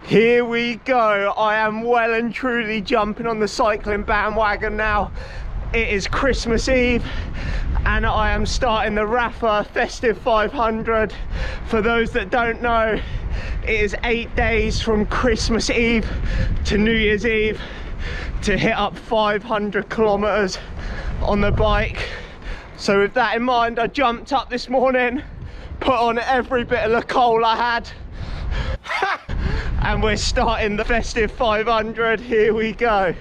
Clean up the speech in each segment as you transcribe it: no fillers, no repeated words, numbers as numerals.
Here we go. I am well and truly jumping on the cycling bandwagon now. It is Christmas Eve and I am starting the Rapha Festive 500. For those that don't know, it is 8 days from Christmas Eve to New Year's Eve to hit up 500 kilometers on the bike. So with that in mind, I jumped up this morning, put on every bit of the coal I had, and we're starting the Festive 500. Here we go.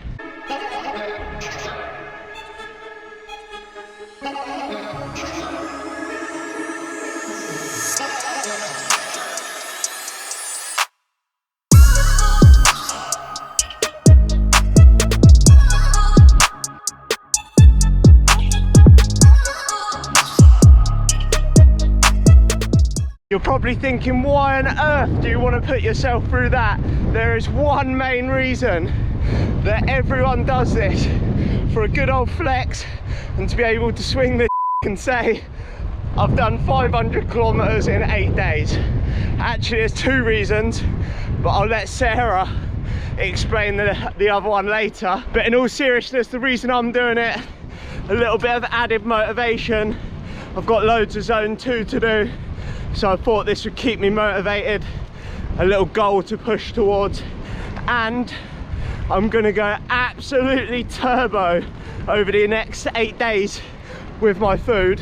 You're probably thinking, why on earth do you want to put yourself through that? There is one main reason that everyone does this: for a good old flex and to be able to swing the and say, I've done 500 kilometers in 8 days. Actually, there's two reasons, but I'll let Sarah explain the other one later. But in all seriousness, the reason I'm doing it, a little bit of added motivation. I've got loads of zone 2 to do, so I thought this would keep me motivated, a little goal to push towards. And I'm gonna go absolutely turbo over the next 8 days with my food.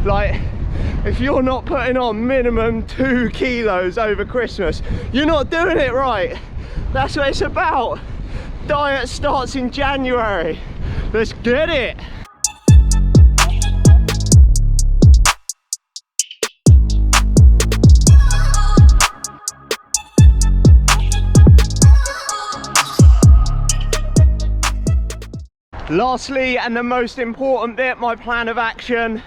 Like, if you're not putting on minimum 2 kilos over Christmas, you're not doing it right. That's what it's about. Diet starts in January. Let's get it. Lastly, and the most important bit, my plan of action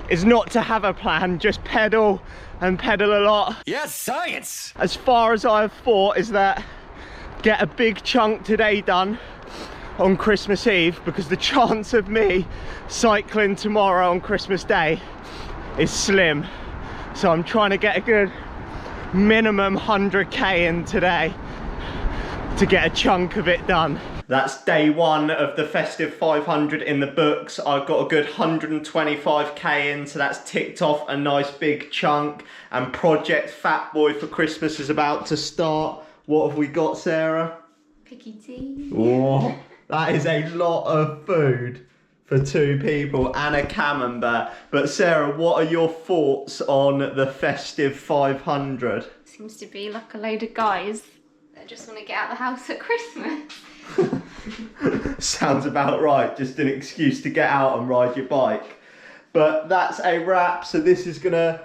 is not to have a plan, just pedal and pedal a lot. Yes, science! As far as I've thought is that get a big chunk today done on Christmas Eve, because the chance of me cycling tomorrow on Christmas Day is slim. So I'm trying to get a good minimum 100k in today to get a chunk of it done. That's day one of the Festive 500 in the books. I've got a good 125k in, so that's ticked off a nice big chunk. And Project Fat Boy for Christmas is about to start. What have we got, Sarah? Picky tea. Oh, that is a lot of food for 2 people and a camembert. But Sarah, what are your thoughts on the Festive 500? Seems to be like a load of guys that just want to get out of the house at Christmas. Sounds about right, just an excuse to get out and ride your bike. But that's a wrap. So this is gonna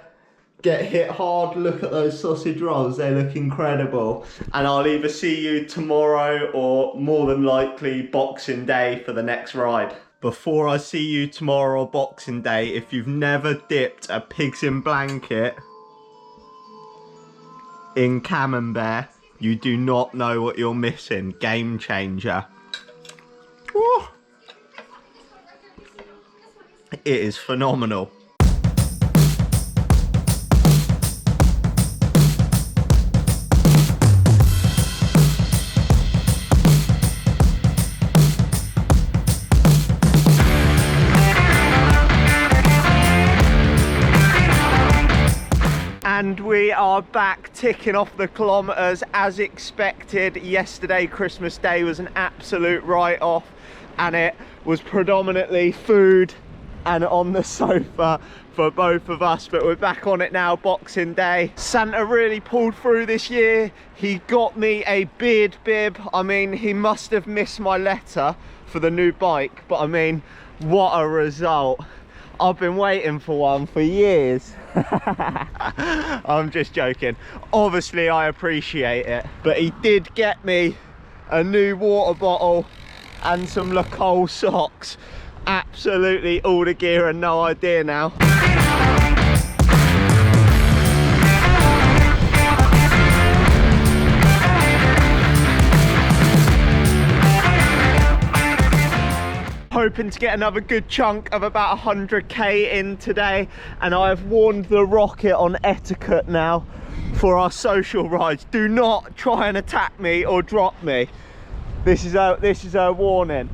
get hit hard. Look at those sausage rolls, they look incredible. And I'll either see you tomorrow or more than likely Boxing Day for the next ride. Before I see you tomorrow or Boxing Day, if you've never dipped a pigs in blanket in camembert, you do not know what you're missing. Game changer. Woo. It is phenomenal. And we are back ticking off the kilometers as expected. Yesterday, Christmas Day, was an absolute write-off, and it was predominantly food and on the sofa for both of us, but we're back on it now. Boxing Day. Santa really pulled through this year. He got me a beard bib. I mean, he must have missed my letter for the new bike, but I mean, what a result. I've been waiting for one for years. I'm just joking. Obviously, I appreciate it. But he did get me a new water bottle and some Le Cole socks. Absolutely all the gear and no idea now. hoping to get another good chunk of about 100k in today, and I've warned the rocket on etiquette now. for our social rides. Do not try and attack me or drop me. This is a warning.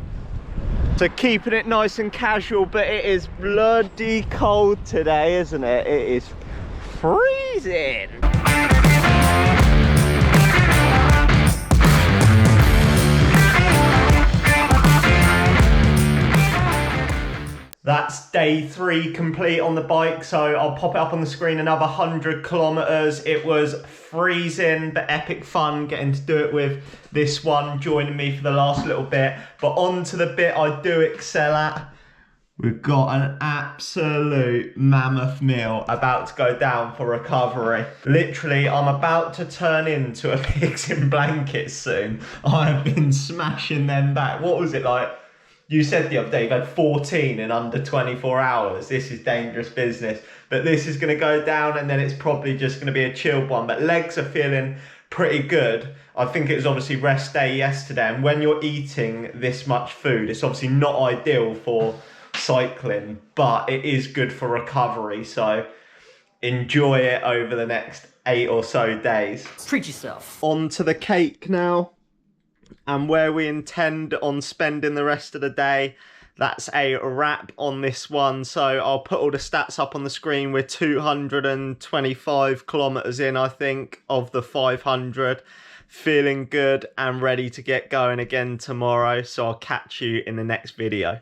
So keeping it nice and casual, but it is bloody cold today, isn't it? It is freezing. That's day 3 complete on the bike, so I'll pop it up on the screen. Another 100 kilometers. It was freezing but epic fun getting to do it with this one joining me for the last little bit. But on to the bit I do excel at. We've got an absolute mammoth meal about to go down for recovery. Literally, I'm about to turn into a pigs in blankets soon. I have been smashing them back. What was it like? You said the other day you've had 14 in under 24 hours. This is dangerous business. But this is going to go down and then it's probably just going to be a chilled one. But legs are feeling pretty good. I think it was obviously rest day yesterday. And when you're eating this much food, it's obviously not ideal for cycling, but it is good for recovery. So enjoy it over the next 8 or so days. Treat yourself. On to the cake now. And where we intend on spending the rest of the day. That's a wrap on this one. So I'll put all the stats up on the screen. We're 225 kilometers in, I think, of the 500. Feeling good and ready to get going again tomorrow. So I'll catch you in the next video.